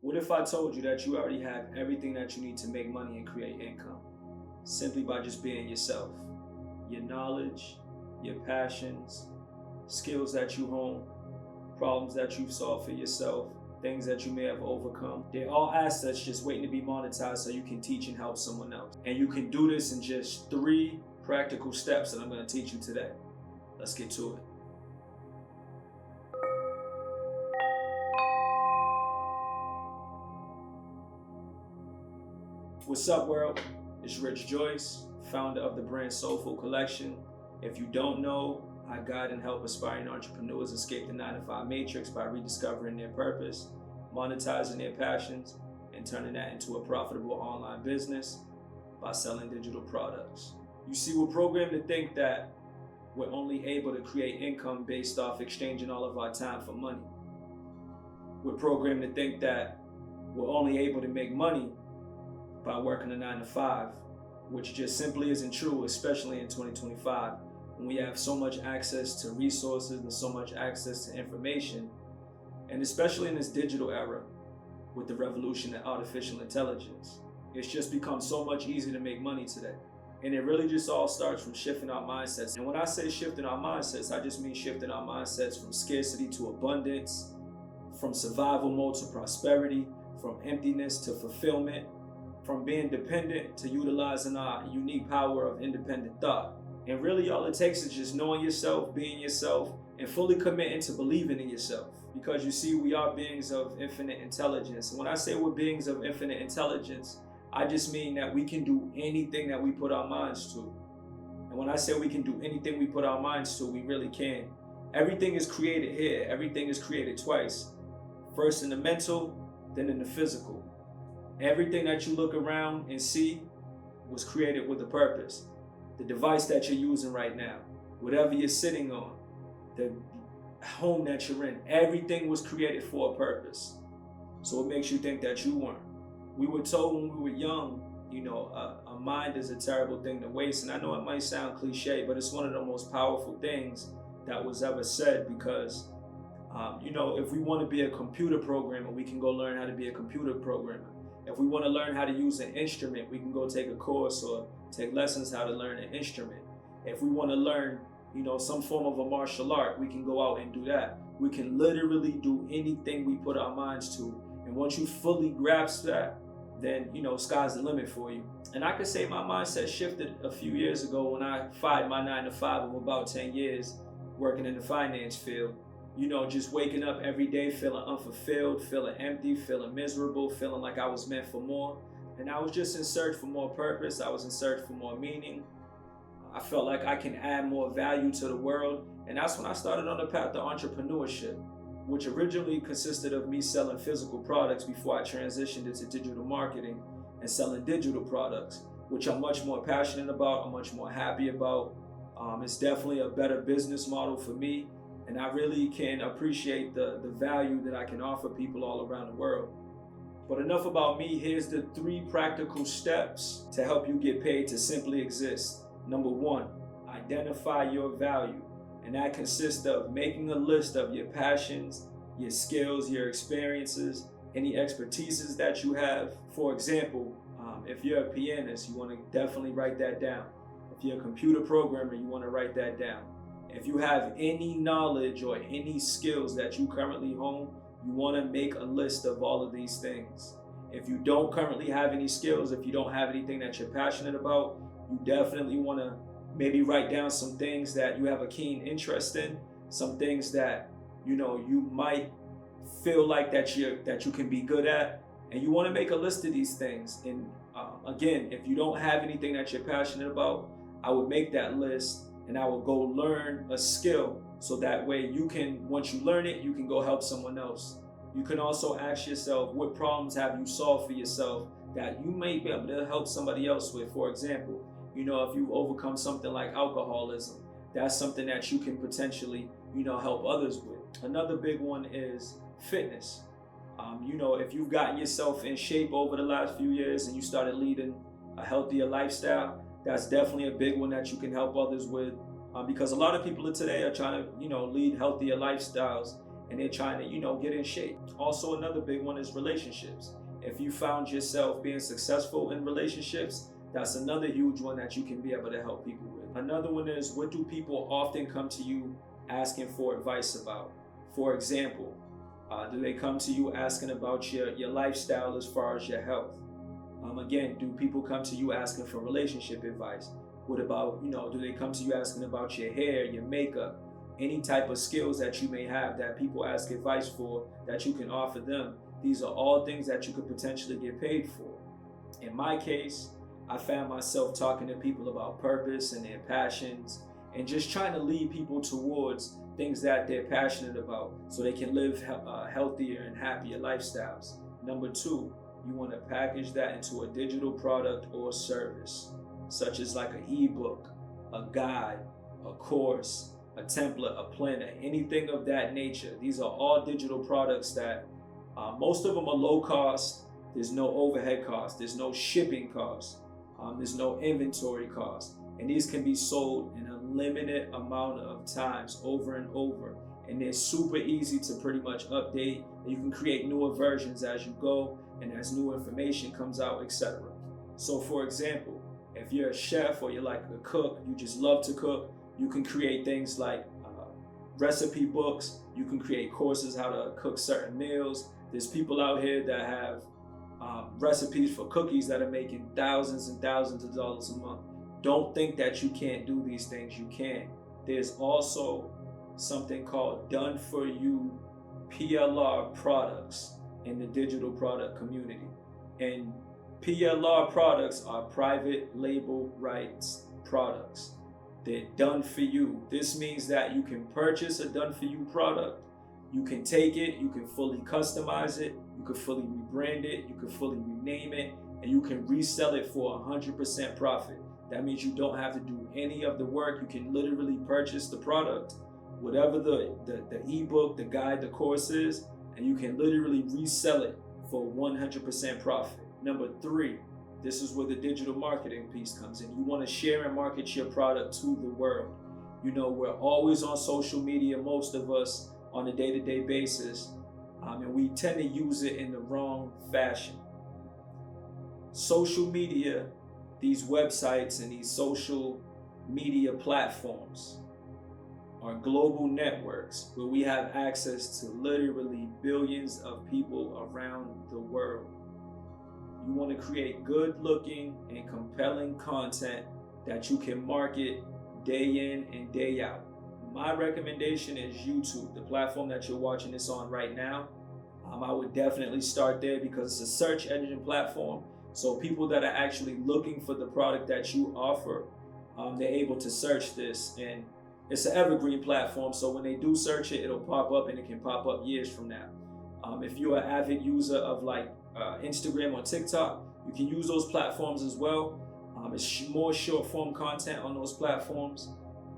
What if I told you that you already have everything that you need to make money and create income simply by just being yourself? Your knowledge, your passions, skills that you hone, problems that you've solved for yourself, things that you may have overcome. They're all assets just waiting to be monetized so you can teach and help someone else. And you can do this in just 3 practical steps that I'm going to teach you today. Let's get to it. What's up, world? It's Rich Joyce, founder of the brand Soulful Collection. If you don't know, I guide and help aspiring entrepreneurs escape the 9-to-5 matrix by rediscovering their purpose, monetizing their passions, and turning that into a profitable online business by selling digital products. You see, we're programmed to think that we're only able to create income based off exchanging all of our time for money. We're programmed to think that we're only able to make money by working a 9-to-5, which just simply isn't true, especially in 2025, when we have so much access to resources and so much access to information, and especially in this digital era with the revolution in artificial intelligence. It's just become so much easier to make money today. And it really just all starts from shifting our mindsets. And when I say shifting our mindsets, I just mean shifting our mindsets from scarcity to abundance, from survival mode to prosperity, from emptiness to fulfillment, from being dependent to utilizing our unique power of independent thought. And really all it takes is just knowing yourself, being yourself, and fully committing to believing in yourself. Because you see, we are beings of infinite intelligence. And when I say we're beings of infinite intelligence, I just mean that we can do anything that we put our minds to. And when I say we can do anything we put our minds to, we really can. Everything is created here. Everything is created twice. First in the mental, then in the physical. Everything that you look around and see was created with a purpose. The device that you're using right now, whatever you're sitting on, the home that you're in, everything was created for a purpose. So it makes you think that you weren't. We were told when we were young, a mind is a terrible thing to waste. And I know it might sound cliche, but it's one of the most powerful things that was ever said because, if we want to be a computer programmer, we can go learn how to be a computer programmer. If we want to learn how to use an instrument, we can go take a course or take lessons how to learn an instrument. If we want to learn, some form of a martial art, we can go out and do that. We can literally do anything we put our minds to. And once you fully grasp that, then, sky's the limit for you. And I could say my mindset shifted a few years ago when I fired my 9-to-5 of about 10 years working in the finance field. Just waking up every day feeling unfulfilled, feeling empty, feeling miserable, feeling like I was meant for more. And I was just in search for more purpose. I was in search for more meaning. I felt like I can add more value to the world. And that's when I started on the path to entrepreneurship, which originally consisted of me selling physical products before I transitioned into digital marketing and selling digital products, which I'm much more passionate about, I'm much more happy about. It's definitely a better business model for me. And I really can appreciate the value that I can offer people all around the world. But enough about me. Here's the 3 practical steps to help you get paid to simply exist. Number 1, identify your value. And that consists of making a list of your passions, your skills, your experiences, any expertises that you have. For example, if you're a pianist, you want to definitely write that down. If you're a computer programmer, you want to write that down. If you have any knowledge or any skills that you currently hone, you want to make a list of all of these things. If you don't currently have any skills, if you don't have anything that you're passionate about, you definitely want to maybe write down some things that you have a keen interest in, some things that you might feel like that you can be good at, and you want to make a list of these things. And again, if you don't have anything that you're passionate about, I would make that list. And I will go learn a skill so that way you can, once you learn it, you can go help someone else. You can also ask yourself, what problems have you solved for yourself that you may be able to help somebody else with? For example, if you've overcome something like alcoholism, that's something that you can potentially, help others with. Another big one is fitness. If you've gotten yourself in shape over the last few years and you started leading a healthier lifestyle, that's definitely a big one that you can help others with, because a lot of people today are trying to, lead healthier lifestyles, and they're trying to, get in shape. Also, another big one is relationships. If you found yourself being successful in relationships, that's another huge one that you can be able to help people with. Another one is, what do people often come to you asking for advice about? For example, do they come to you asking about your lifestyle as far as your health? Again, do people come to you asking for relationship advice? What about, do they come to you asking about your hair, your makeup, any type of skills that you may have that people ask advice for that you can offer them? These are all things that you could potentially get paid for. In my case, I found myself talking to people about purpose and their passions and just trying to lead people towards things that they're passionate about so they can live healthier and happier lifestyles. Number two, you want to package that into a digital product or service, such as like an ebook, a guide, a course, a template, a planner, anything of that nature. These are all digital products that most of them are low cost. There's no overhead cost. There's no shipping cost. There's no inventory cost. And these can be sold in a limited amount of times over and over. And they're super easy to pretty much update. You can create newer versions as you go and as new information comes out, etc. So for example, if you're a chef or you're like a cook, you just love to cook, you can create things like recipe books. You can create courses how to cook certain meals. There's people out here that have recipes for cookies that are making thousands and thousands of dollars a month. Don't think that you can't do these things. You can. There's also something called done for you PLR products in the digital product community. And PLR products are private label rights products. They're done for you. This means that you can purchase a done for you product. You can take it, you can fully customize it, you can fully rebrand it, you can fully rename it, and you can resell it for 100% profit. That means you don't have to do any of the work. You can literally purchase the product, whatever the ebook, the guide, the course is, and you can literally resell it for 100% profit. Number three, this is where the digital marketing piece comes in. You want to share and market your product to the world. We're always on social media, most of us, on a day-to-day basis, and we tend to use it in the wrong fashion. Social media, these websites and these social media platforms are global networks where we have access to literally billions of people around the world. You want to create good-looking and compelling content that you can market day in and day out. My recommendation is YouTube, the platform that you're watching this on right now. I would definitely start there because it's a search engine platform. So people that are actually looking for the product that you offer, they're able to search this. And it's an evergreen platform. So when they do search it, it'll pop up and it can pop up years from now. If you're an avid user of like Instagram or TikTok, you can use those platforms as well. It's more short form content on those platforms.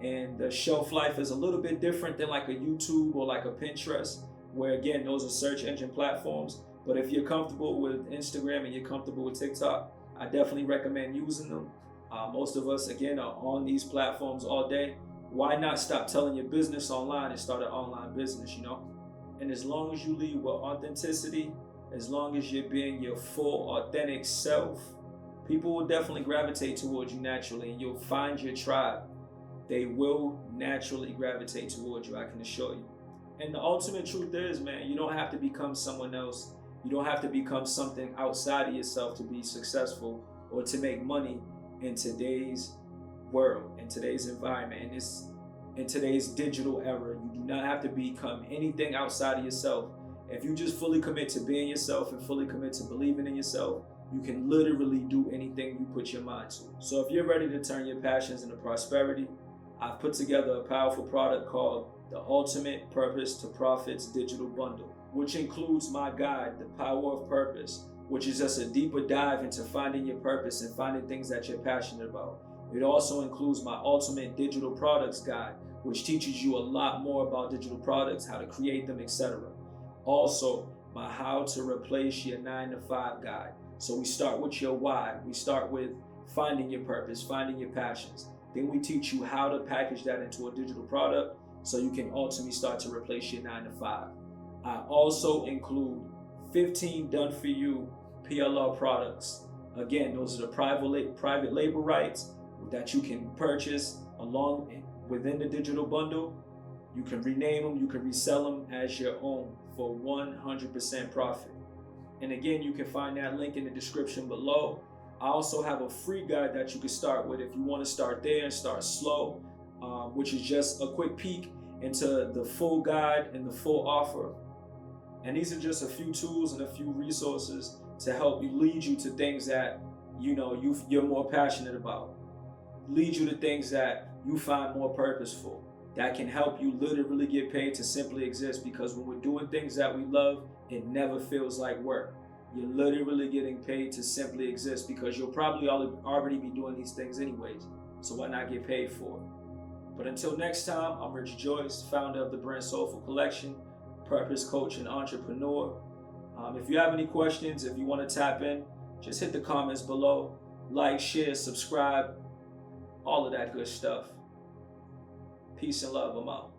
And the shelf life is a little bit different than like a YouTube or like a Pinterest, where again, those are search engine platforms. But if you're comfortable with Instagram and you're comfortable with TikTok, I definitely recommend using them. Most of us, again, are on these platforms all day. Why not stop telling your business online and start an online business, And as long as you lead with authenticity, as long as you're being your full, authentic self, people will definitely gravitate towards you naturally, and you'll find your tribe. They will naturally gravitate towards you, I can assure you. And the ultimate truth is, man, you don't have to become someone else. You don't have to become something outside of yourself to be successful or to make money in today's world, in today's environment, in today's digital era. You do not have to become anything outside of yourself. If you just fully commit to being yourself and fully commit to believing in yourself, you can literally do anything you put your mind to. So if you're ready to turn your passions into prosperity, I've put together a powerful product called the Ultimate Purpose to Profits Digital Bundle, which includes my guide, The Power of Purpose, which is just a deeper dive into finding your purpose and finding things that you're passionate about. It also includes my Ultimate Digital Products Guide, which teaches you a lot more about digital products, how to create them, etc. Also, my How to Replace Your 9-to-5 guide. So we start with your why. We start with finding your purpose, finding your passions. Then we teach you how to package that into a digital product so you can ultimately start to replace your 9-to-5. I also include 15 done for you PLR products. Again, those are the private label rights that you can purchase along within the digital bundle. You can rename them, you can resell them as your own for 100% profit. And again, you can find that link in the description below. I also have a free guide that you can start with if you want to start there and start slow, which is just a quick peek into the full guide and the full offer. And these are just a few tools and a few resources to help you lead you to things that you're more passionate about. Lead you to things that you find more purposeful, that can help you literally get paid to simply exist. Because when we're doing things that we love, it never feels like work. You're literally getting paid to simply exist, because you'll probably already be doing these things anyways. So why not get paid for it? But until next time, I'm Rich Joyce, founder of the brand Soulful Collection, purpose coach and entrepreneur. If you have any questions, if you want to tap in, just hit the comments below. Like, share, subscribe, all of that good stuff. Peace and love. I'm out.